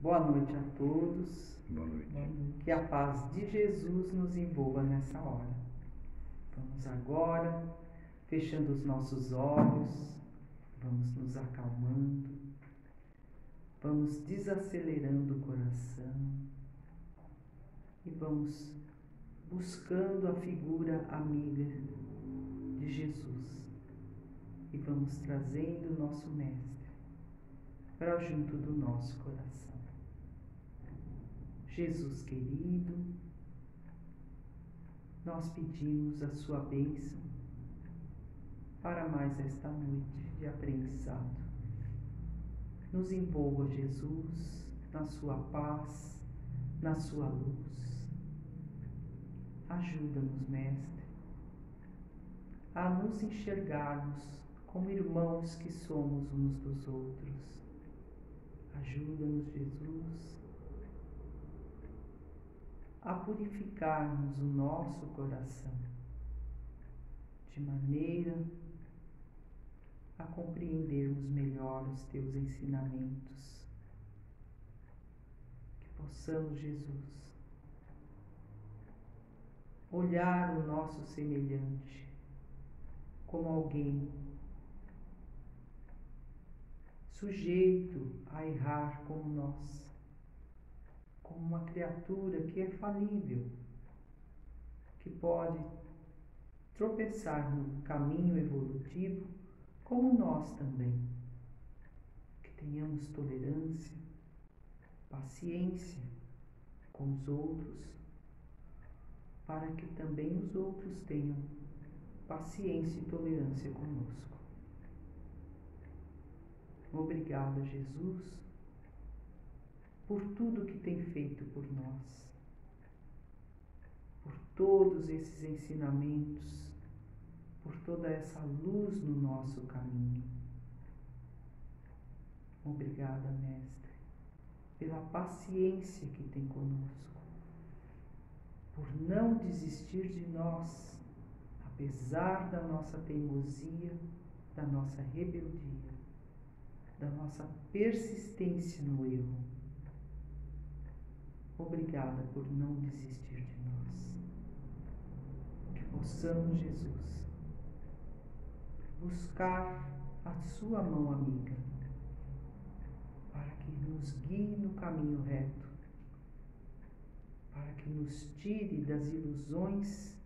Boa noite a todos. Boa noite. Que a paz de Jesus nos envolva nessa hora. Vamos agora, fechando os nossos olhos, vamos nos acalmando, vamos desacelerando o coração e vamos buscando a figura amiga de Jesus e vamos trazendo o nosso Mestre para junto do nosso coração. Jesus querido, nós pedimos a sua bênção para mais esta noite de aprendizado. Nos envolva, Jesus, na sua paz, na sua luz. Ajuda-nos, Mestre, a nos enxergarmos como irmãos que somos uns dos outros. Ajuda-nos, Jesus, a purificarmos o nosso coração, de maneira a compreendermos melhor os teus ensinamentos. Que possamos, Jesus, olhar o nosso semelhante como alguém sujeito a errar como nós, como uma criatura que é falível, que pode tropeçar no caminho evolutivo, como nós também. Que tenhamos tolerância, paciência com os outros, para que também os outros tenham paciência e tolerância conosco. Obrigada, Jesus, por tudo que tem feito por nós, por todos esses ensinamentos, por toda essa luz no nosso caminho. Obrigada, Mestre, pela paciência que tem conosco, por não desistir de nós, apesar da nossa teimosia, da nossa rebeldia, da nossa persistência no erro. Obrigada por não desistir de nós. Que possamos, Jesus, buscar a sua mão amiga para que nos guie no caminho reto, para que nos tire das ilusões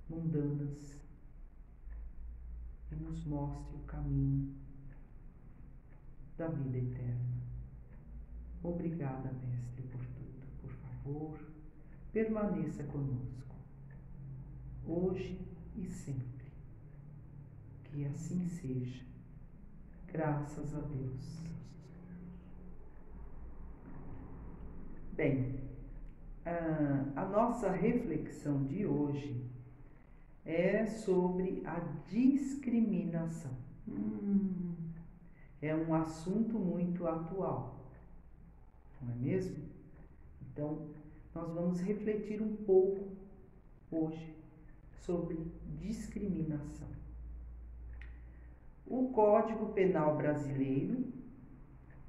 mundanas e nos mostre o caminho da vida eterna. Obrigada, Mestre, por tudo. Por favor, permaneça conosco, hoje e sempre. Que assim seja. Graças a Deus. Bem, a nossa reflexão de hoje é sobre a discriminação. É um assunto muito atual, não é mesmo? Então, nós vamos refletir um pouco hoje sobre discriminação. O Código Penal brasileiro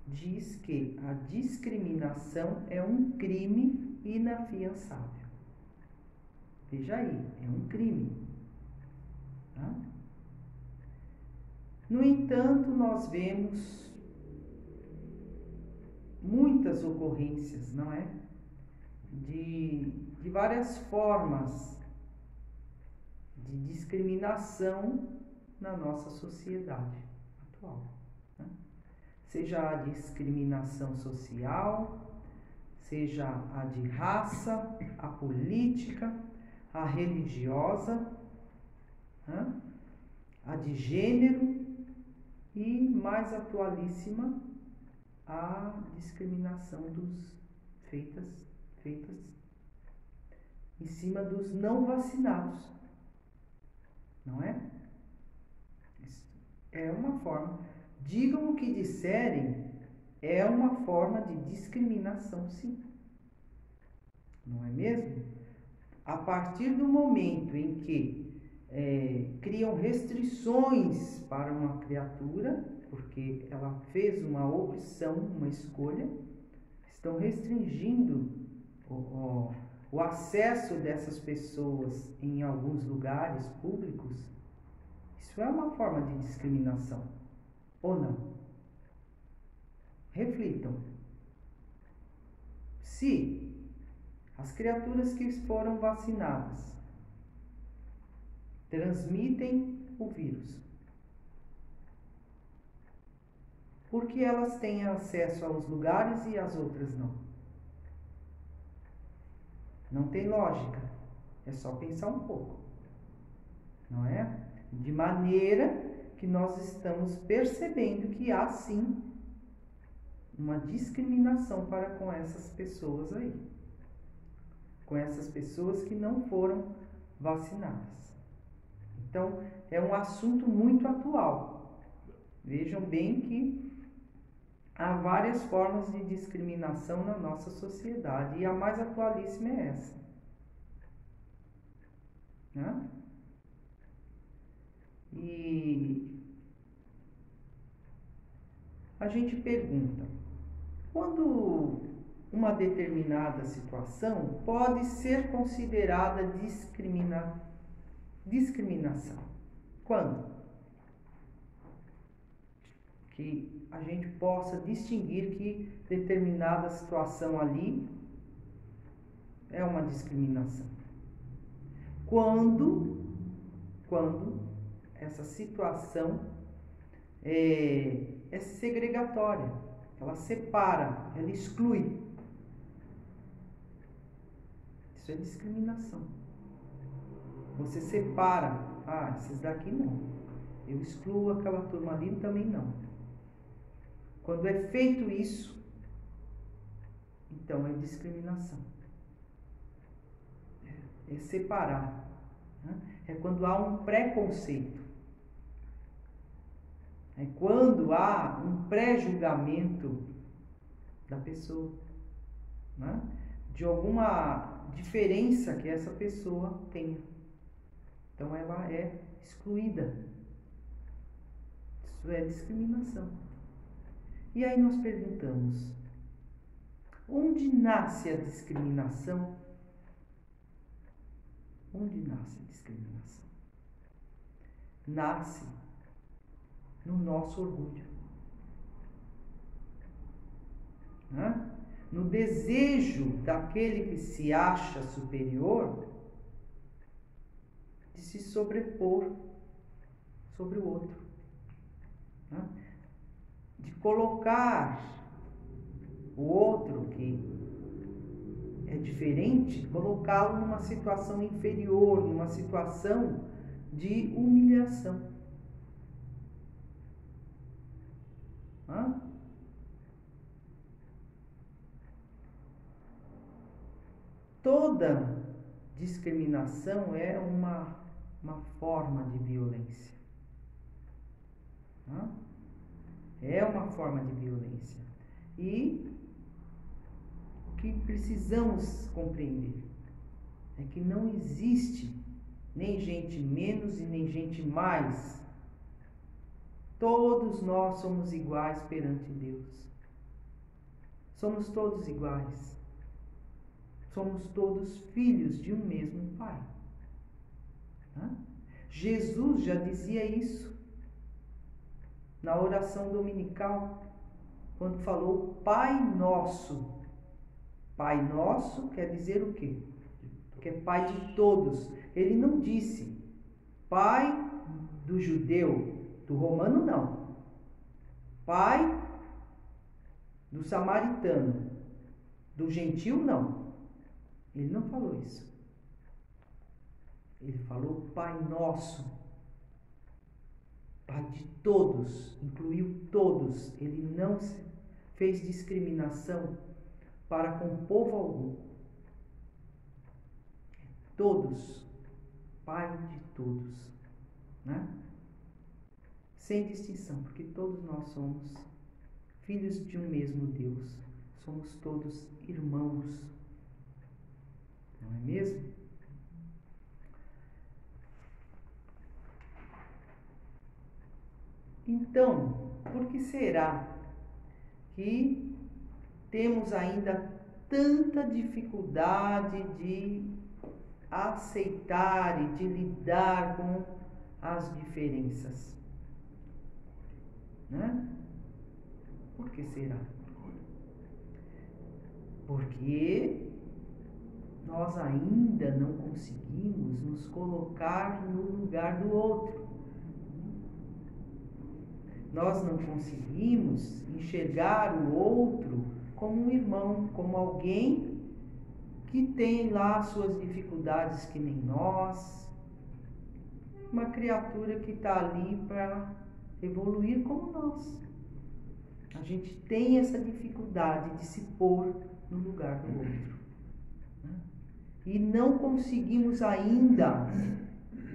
diz que a discriminação é um crime inafiançável. Veja aí, é um crime. Tá? No entanto, nós vemos muitas ocorrências, não é? De várias formas de discriminação na nossa sociedade atual. Né? Seja a discriminação social, seja a de raça, a política, a religiosa, né? A de gênero e, mais atualíssima, a discriminação feitas em cima dos não vacinados, não é? Isso é uma forma, digam o que disserem, é uma forma de discriminação, sim, não é mesmo? A partir do momento em que criam restrições para uma criatura, porque ela fez uma opção, uma escolha, estão restringindo o acesso dessas pessoas em alguns lugares públicos, isso é uma forma de discriminação, ou não? Reflitam. Se as criaturas que foram vacinadas transmitem o vírus, por que elas têm acesso aos lugares e as outras não? Não tem lógica. É só pensar um pouco, não é? De maneira que nós estamos percebendo que há sim uma discriminação para com essas pessoas aí, com essas pessoas que não foram vacinadas. Então, é um assunto muito atual. Vejam bem que há várias formas de discriminação na nossa sociedade e a mais atualíssima é essa. Né? E a gente pergunta, quando uma determinada situação pode ser considerada discriminação? Quando? Que a gente possa distinguir que determinada situação ali é uma discriminação. Quando essa situação é segregatória, ela separa, ela exclui. Isso é discriminação. Você separa, esses daqui não. Eu excluo aquela turma ali também não. Quando é feito isso, então é discriminação. É separar. Né? É quando há um preconceito. É quando há um pré-julgamento da pessoa. Né? De alguma diferença que essa pessoa tenha. Então ela é excluída. Isso é discriminação. E aí nós perguntamos, onde nasce a discriminação? Onde nasce a discriminação? Nasce no nosso orgulho. Né? No desejo daquele que se acha superior de se sobrepor sobre o outro. Né? De colocar o outro que é diferente, colocá-lo numa situação inferior, numa situação de humilhação. Hã? Toda discriminação é uma forma de violência. Hã? É uma forma de violência. E o que precisamos compreender é que não existe nem gente menos e nem gente mais. Todos nós somos iguais perante Deus. Somos todos iguais. Somos todos filhos de um mesmo Pai. Jesus já dizia isso na oração dominical, quando falou Pai Nosso. Pai Nosso quer dizer o quê? Que é Pai de todos. Ele não disse Pai do judeu, do romano não. Pai do samaritano, do gentil não. Ele não falou isso. Ele falou Pai Nosso. Pai de todos, incluiu todos. Ele não fez discriminação para com povo algum. Todos, Pai de todos, né? Sem distinção, porque todos nós somos filhos de um mesmo Deus, somos todos irmãos, não é mesmo? Então, por que será que temos ainda tanta dificuldade de aceitar e de lidar com as diferenças, né? Por que será? Porque nós ainda não conseguimos nos colocar no lugar do outro. Nós não conseguimos enxergar o outro como um irmão, como alguém que tem lá suas dificuldades que nem nós, uma criatura que está ali para evoluir como nós. A gente tem essa dificuldade de se pôr no lugar do outro, né? E não conseguimos ainda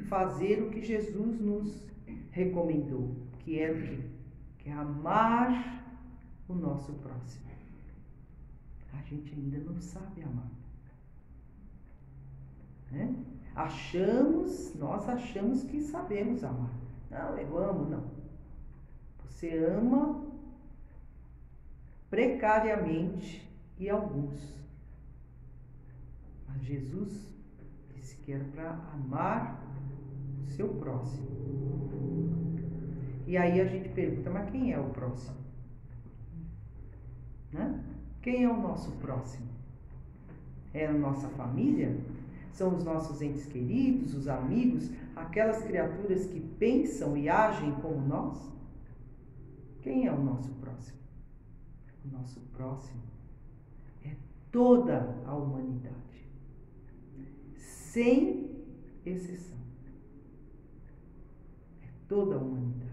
fazer o que Jesus nos recomendou, que é o quê? Que é amar o nosso próximo. A gente ainda não sabe amar, né? Nós achamos que sabemos amar. Não, eu amo, não. Você ama precariamente e alguns. Mas Jesus disse que era para amar o seu próximo. E aí a gente pergunta, mas quem é o próximo? Né? Quem é o nosso próximo? É a nossa família? São os nossos entes queridos, os amigos, aquelas criaturas que pensam e agem como nós? Quem é o nosso próximo? O nosso próximo é toda a humanidade, sem exceção. É toda a humanidade.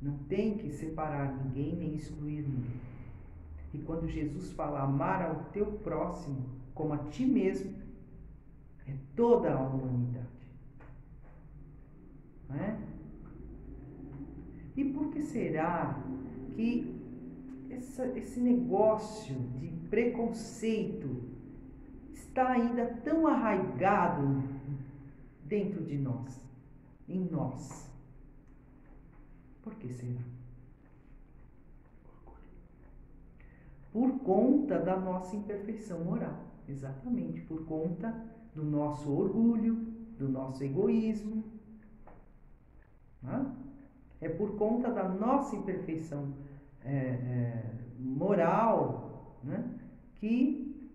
Não tem que separar ninguém nem excluir ninguém. E quando Jesus fala amar ao teu próximo como a ti mesmo, é toda a humanidade. Não é? E por que será que esse negócio de preconceito está ainda tão arraigado dentro de nós, em nós? Por que será? Por conta da nossa imperfeição moral, exatamente, por conta do nosso orgulho, do nosso egoísmo, né? É por conta da nossa imperfeição moral, né, que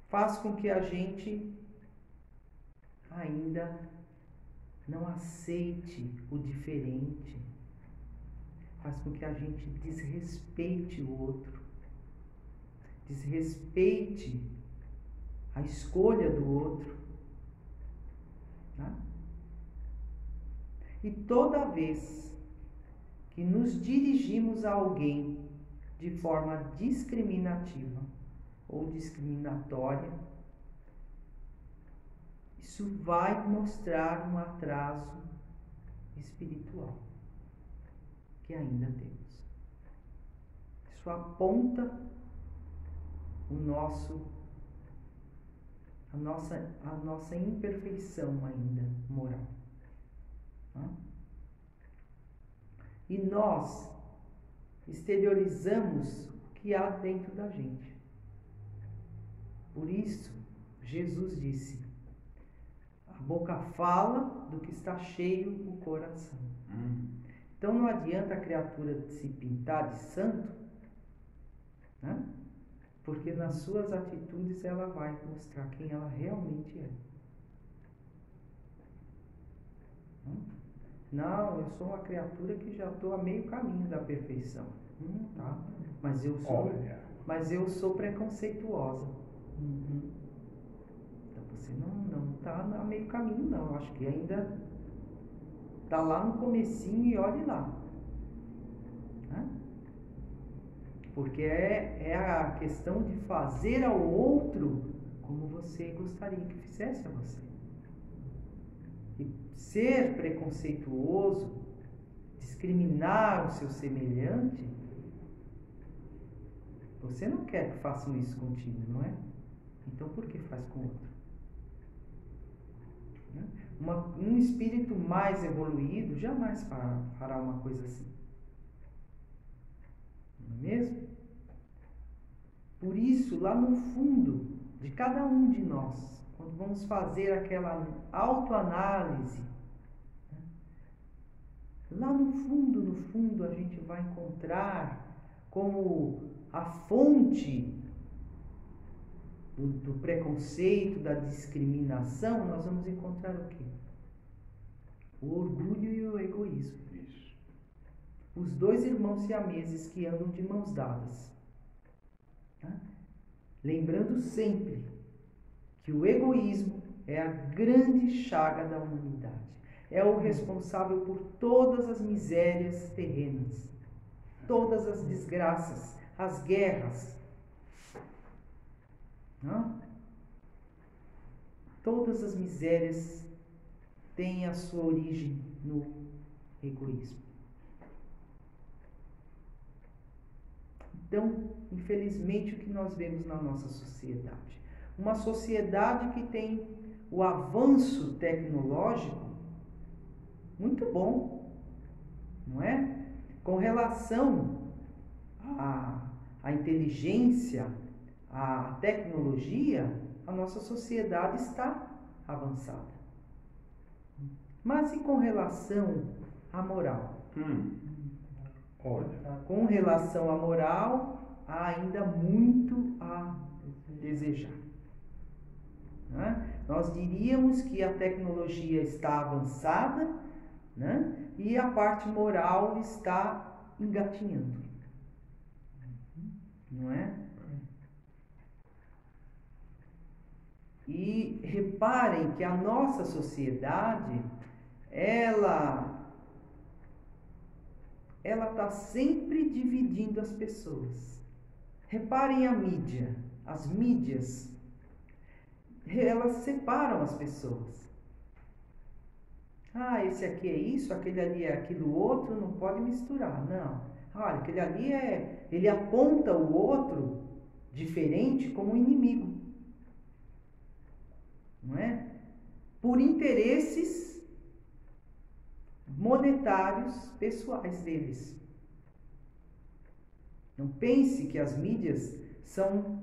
faz com que a gente ainda não aceite o diferente, faz com que a gente desrespeite o outro, desrespeite a escolha do outro, né? E toda vez que nos dirigimos a alguém de forma discriminativa ou discriminatória, isso vai mostrar um atraso espiritual que ainda temos. Isso aponta a nossa imperfeição ainda moral. E nós exteriorizamos o que há dentro da gente. Por isso, Jesus disse: a boca fala do que está cheio o coração. Então não adianta a criatura se pintar de santo, né? Porque nas suas atitudes ela vai mostrar quem ela realmente é. Não, eu sou uma criatura que já estou a meio caminho da perfeição. Tá. Mas eu sou preconceituosa. Então você não está a meio caminho, não. Eu acho que ainda está lá no comecinho e olhe lá. Né? Porque é a questão de fazer ao outro como você gostaria que fizesse a você. E ser preconceituoso, discriminar o seu semelhante, você não quer que façam isso contigo, não é? Então por que faz com o outro? Um espírito mais evoluído jamais fará uma coisa assim. isso lá no fundo de cada um de nós, quando vamos fazer aquela autoanálise, né? Lá no fundo, a gente vai encontrar como a fonte do preconceito, da discriminação, nós vamos encontrar o quê? O orgulho e o egoísmo. Isso. Os dois irmãos siameses que andam de mãos dadas. Tá? Lembrando sempre que o egoísmo é a grande chaga da humanidade. É o responsável por todas as misérias terrenas, todas as desgraças, as guerras. Não? Todas as misérias têm a sua origem no egoísmo. Então, infelizmente, o que nós vemos na nossa sociedade? Uma sociedade que tem o avanço tecnológico muito bom, não é? Com relação à inteligência, à tecnologia, a nossa sociedade está avançada. Mas e com relação à moral? Olha. Com relação à moral, há ainda muito a desejar. Né? Nós diríamos que a tecnologia está avançada, né? E a parte moral está engatinhando. Não é? E reparem que a nossa sociedade, ela está sempre dividindo as pessoas. Reparem a mídia, as mídias, elas separam as pessoas. Ah, esse aqui é isso, aquele ali é aquilo outro, não pode misturar, não. Olha, aquele ali ele aponta o outro diferente como inimigo. Não é? Por interesses monetários pessoais deles. Não pense que as mídias são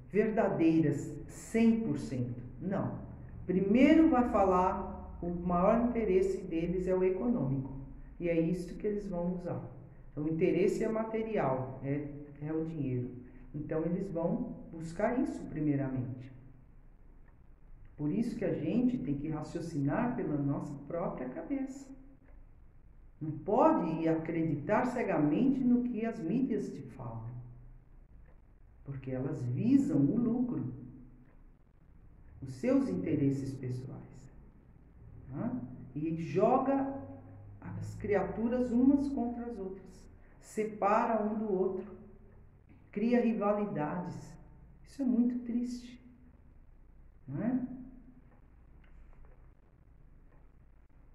verdadeiras 100%. Não. Primeiro vai falar, o maior interesse deles é o econômico. E é isso que eles vão usar. Então, o interesse é material, é o dinheiro. Então, eles vão buscar isso primeiramente. Por isso que a gente tem que raciocinar pela nossa própria cabeça. Não pode acreditar cegamente no que as mídias te falam. Porque elas visam o lucro, os seus interesses pessoais. Tá? E joga as criaturas umas contra as outras. Separa um do outro. Cria rivalidades. Isso é muito triste. Não é?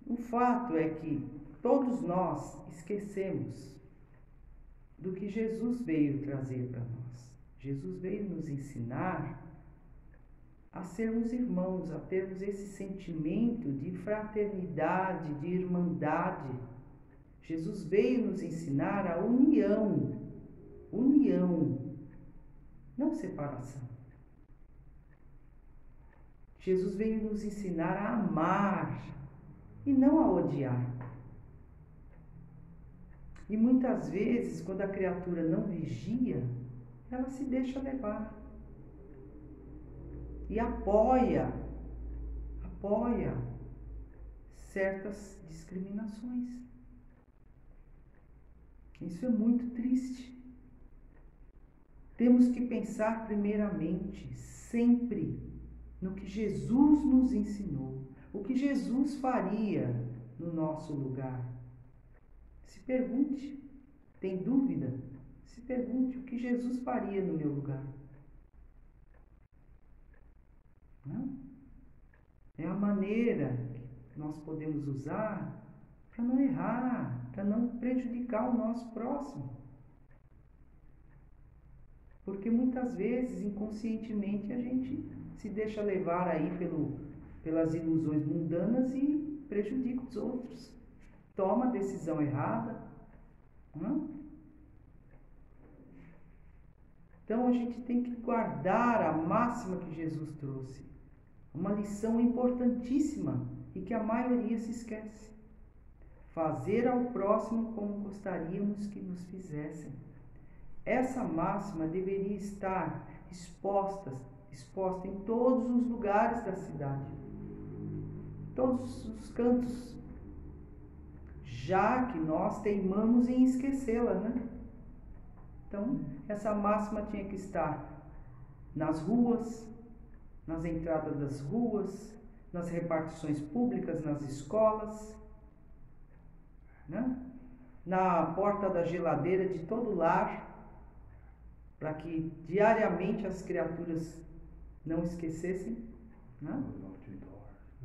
O fato é que todos nós esquecemos do que Jesus veio trazer para nós. Jesus veio nos ensinar a sermos irmãos, a termos esse sentimento de fraternidade, de irmandade. Jesus veio nos ensinar a união, não separação. Jesus veio nos ensinar a amar e não a odiar. E muitas vezes, quando a criatura não vigia, ela se deixa levar. E apoia certas discriminações. Isso é muito triste. Temos que pensar primeiramente, sempre, no que Jesus nos ensinou. O que Jesus faria no nosso lugar. Se pergunte, tem dúvida? Se pergunte o que Jesus faria no meu lugar. Não? É a maneira que nós podemos usar para não errar, para não prejudicar o nosso próximo. Porque muitas vezes, inconscientemente, a gente se deixa levar aí pelas ilusões mundanas e prejudica os outros. Toma a decisão errada. Não? Então a gente tem que guardar a máxima que Jesus trouxe. Uma lição importantíssima e que a maioria se esquece. Fazer ao próximo como gostaríamos que nos fizessem. Essa máxima deveria estar exposta em todos os lugares da cidade, todos os cantos, já que nós teimamos em esquecê-la, né? Então, essa máxima tinha que estar nas ruas, nas entradas das ruas, nas repartições públicas, nas escolas, né? Na porta da geladeira de todo lar, para que diariamente as criaturas não esquecessem, né?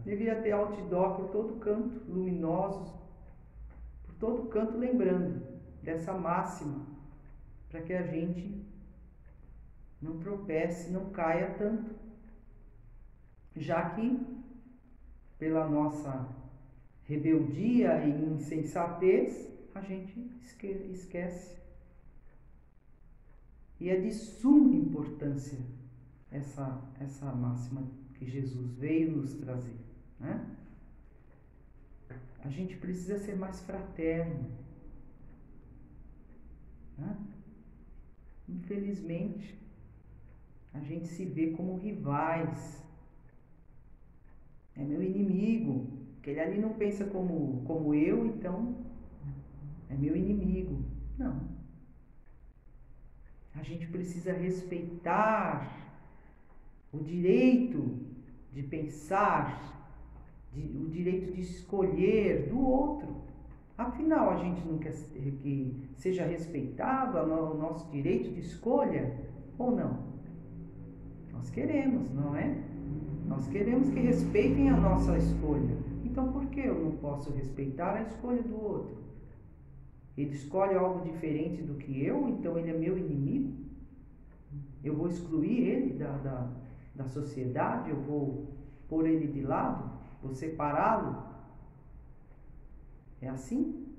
Devia ter outdoor por todo canto, luminosos, por todo canto, lembrando dessa máxima, para que a gente não tropece, não caia tanto, já que pela nossa rebeldia e insensatez a gente esquece. E é de suma importância essa máxima que Jesus veio nos trazer, né? A gente precisa ser mais fraterno, né? Infelizmente, a gente se vê como rivais. É meu inimigo, que ele ali não pensa como eu, então é meu inimigo. Não. A gente precisa respeitar o direito de pensar, o direito de escolher do outro. Afinal, a gente não quer que seja respeitado o nosso direito de escolha ou não? Nós queremos, não é? Nós queremos que respeitem a nossa escolha. Então, por que eu não posso respeitar a escolha do outro? Ele escolhe algo diferente do que eu, então ele é meu inimigo? Eu vou excluir ele da sociedade? Eu vou pôr ele de lado? Vou separá-lo? É assim?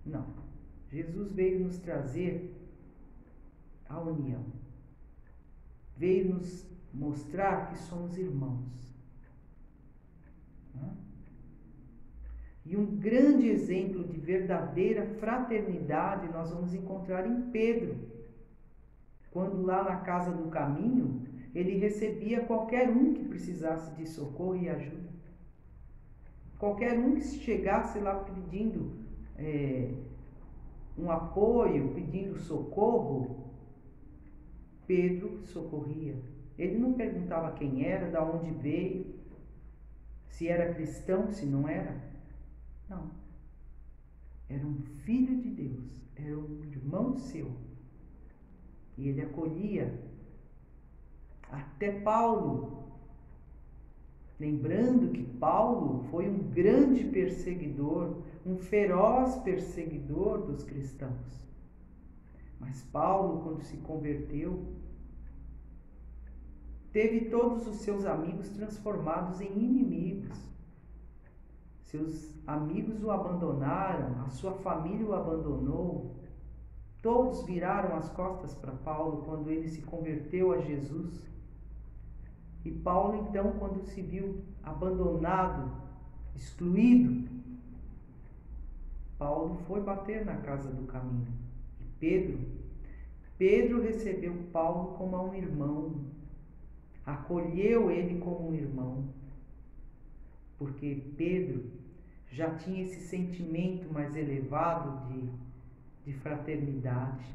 Não. Jesus veio nos trazer a união. Veio nos mostrar que somos irmãos. E um grande exemplo de verdadeira fraternidade nós vamos encontrar em Pedro. Quando lá na casa do caminho, ele recebia qualquer um que precisasse de socorro e ajuda. Qualquer um que chegasse lá pedindo um apoio, pedindo socorro, Pedro socorria. Ele não perguntava quem era, de onde veio, se era cristão, se não era. Não. Era um filho de Deus, era um irmão seu. E ele acolhia. Até Paulo. Lembrando que Paulo foi um grande perseguidor, um feroz perseguidor dos cristãos. Mas Paulo, quando se converteu, teve todos os seus amigos transformados em inimigos. Seus amigos o abandonaram, a sua família o abandonou. Todos viraram as costas para Paulo quando ele se converteu a Jesus. E Paulo, então, quando se viu abandonado, excluído, Paulo foi bater na casa do caminho. E Pedro recebeu Paulo como um irmão, acolheu ele como um irmão, porque Pedro já tinha esse sentimento mais elevado de fraternidade.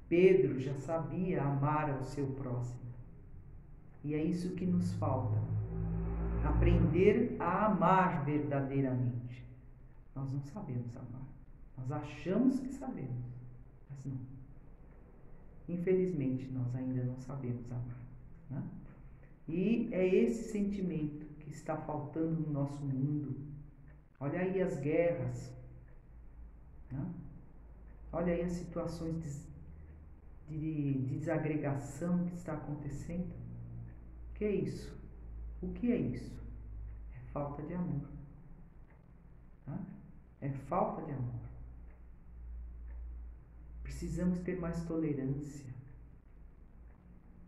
Pedro já sabia amar ao seu próximo. E é isso que nos falta. Aprender a amar verdadeiramente. Nós não sabemos amar. Nós achamos que sabemos, mas não. Infelizmente, nós ainda não sabemos amar, né? E é esse sentimento que está faltando no nosso mundo. Olha aí as guerras, né? Olha aí as situações de desagregação que está acontecendo. O que é isso? O que é isso? É falta de amor. É falta de amor. precisamos ter mais tolerância.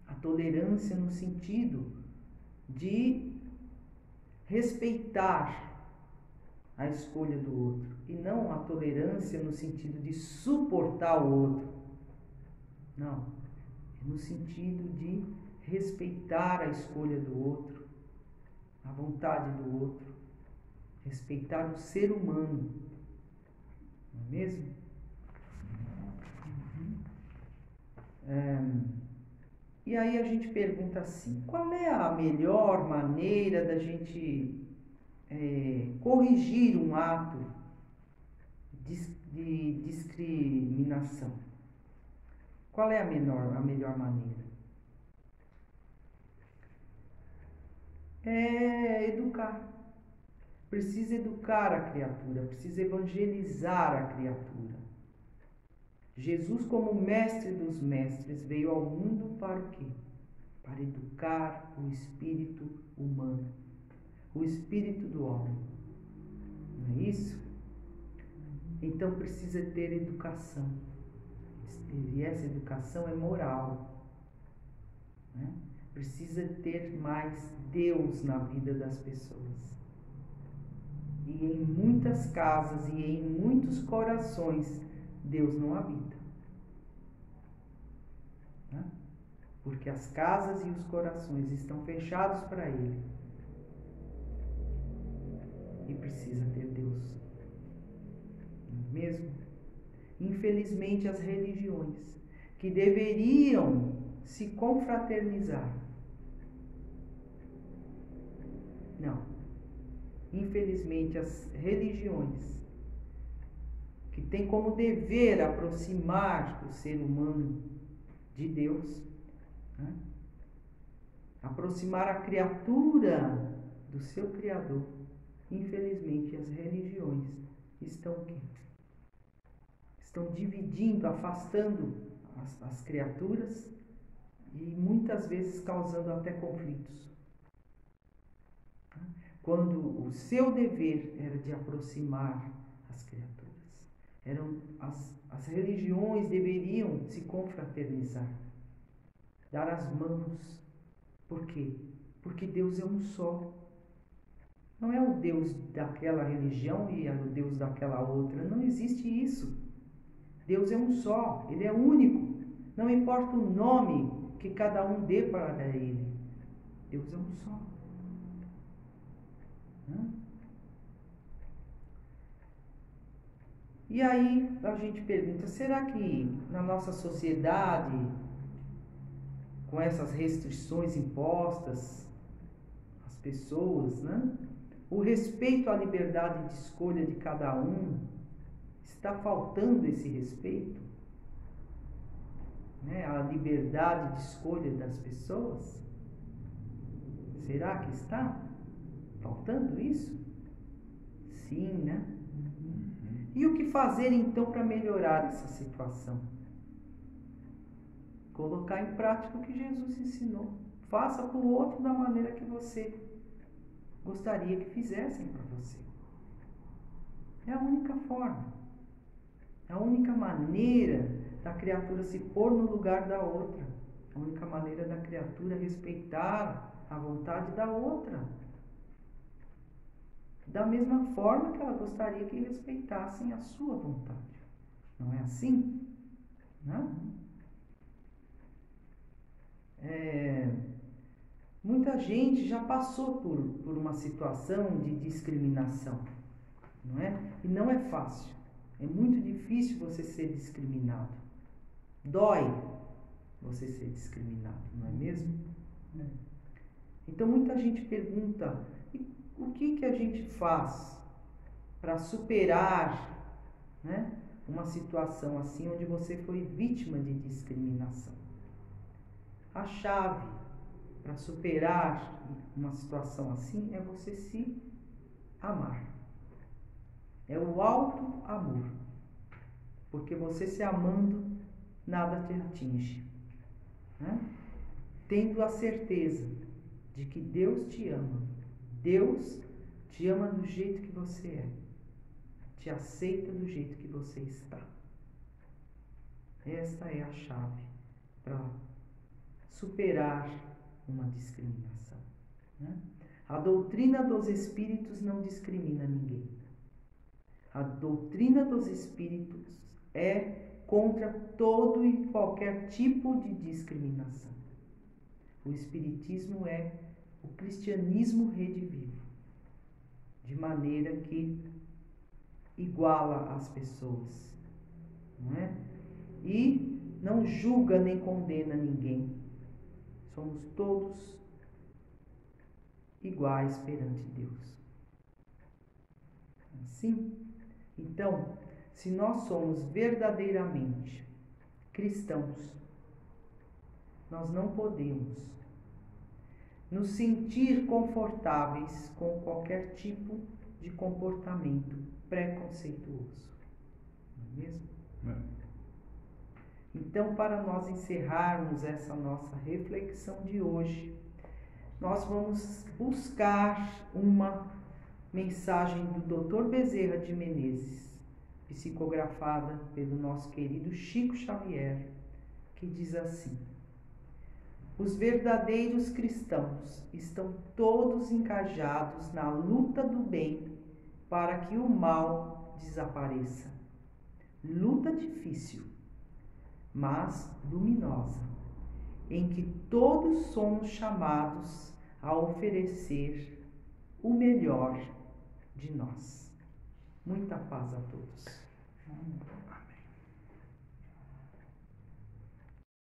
A tolerância no sentido de respeitar a escolha do outro, e não a tolerância no sentido de suportar o outro. Não, é no sentido de respeitar a escolha do outro, a vontade do outro, respeitar o ser humano, não é mesmo? E aí a gente pergunta assim, qual é a melhor maneira da gente corrigir um ato de discriminação? Qual é a melhor maneira? É educar. Precisa educar a criatura, precisa evangelizar a criatura. Jesus, como mestre dos mestres, veio ao mundo para o quê? Para educar o espírito humano, o espírito do homem. Não é isso? Então precisa ter educação. E essa educação é moral, né? Precisa ter mais Deus na vida das pessoas. E em muitas casas e em muitos corações, Deus não habita. Né? Porque as casas e os corações estão fechados para Ele. E precisa ter Deus. Não é mesmo? Infelizmente, as religiões que deveriam se confraternizar. Não. Infelizmente, as religiões que têm como dever aproximar o ser humano de Deus, né? Aproximar a criatura do seu Criador. Infelizmente, as religiões estão o quê? Estão dividindo, afastando as criaturas e muitas vezes causando até conflitos. Quando o seu dever era de aproximar as criaturas. As religiões deveriam se confraternizar, dar as mãos. Por quê? Porque Deus é um só. Não é o Deus daquela religião e o Deus daquela outra. Não existe isso. Deus é um só, Ele é único. Não importa o nome que cada um dê para Ele. Deus é um só. E aí a gente pergunta, será que na nossa sociedade, com essas restrições impostas às pessoas, né, o respeito à liberdade de escolha de cada um, está faltando esse respeito? Né, a liberdade de escolha das pessoas? Será que está faltando isso? Sim, né? E o que fazer então para melhorar essa situação? Colocar em prática o que Jesus ensinou. Faça para o outro da maneira que você gostaria que fizessem para você. É a única forma. É a única maneira da criatura se pôr no lugar da outra. A única maneira da criatura respeitar a vontade da outra. Da mesma forma que ela gostaria que respeitassem a sua vontade. Não é assim? Não? Muita gente já passou por uma situação de discriminação, não é? E não é fácil. É muito difícil você ser discriminado. Dói você ser discriminado, não é mesmo? Então muita gente pergunta, o que a gente faz para superar, né, uma situação assim onde você foi vítima de discriminação? A chave para superar uma situação assim é você se amar. É o auto-amor. Porque você se amando, nada te atinge. Né? Tendo a certeza de que Deus te ama. Deus te ama do jeito que você é. Te aceita do jeito que você está. Esta é a chave para superar uma discriminação, né? A doutrina dos espíritos não discrimina ninguém. A doutrina dos espíritos é contra todo e qualquer tipo de discriminação. O espiritismo é o cristianismo redivivo, de maneira que iguala as pessoas, não é? E não julga nem condena ninguém. Somos todos iguais perante Deus. Assim, então, se nós somos verdadeiramente cristãos, nós não podemos nos sentir confortáveis com qualquer tipo de comportamento preconceituoso. Não é mesmo? Então, para nós encerrarmos essa nossa reflexão de hoje, nós vamos buscar uma mensagem do Dr. Bezerra de Menezes, psicografada pelo nosso querido Chico Xavier, que diz assim: os verdadeiros cristãos estão todos engajados na luta do bem para que o mal desapareça. Luta difícil, mas luminosa, em que todos somos chamados a oferecer o melhor de nós. Muita paz a todos.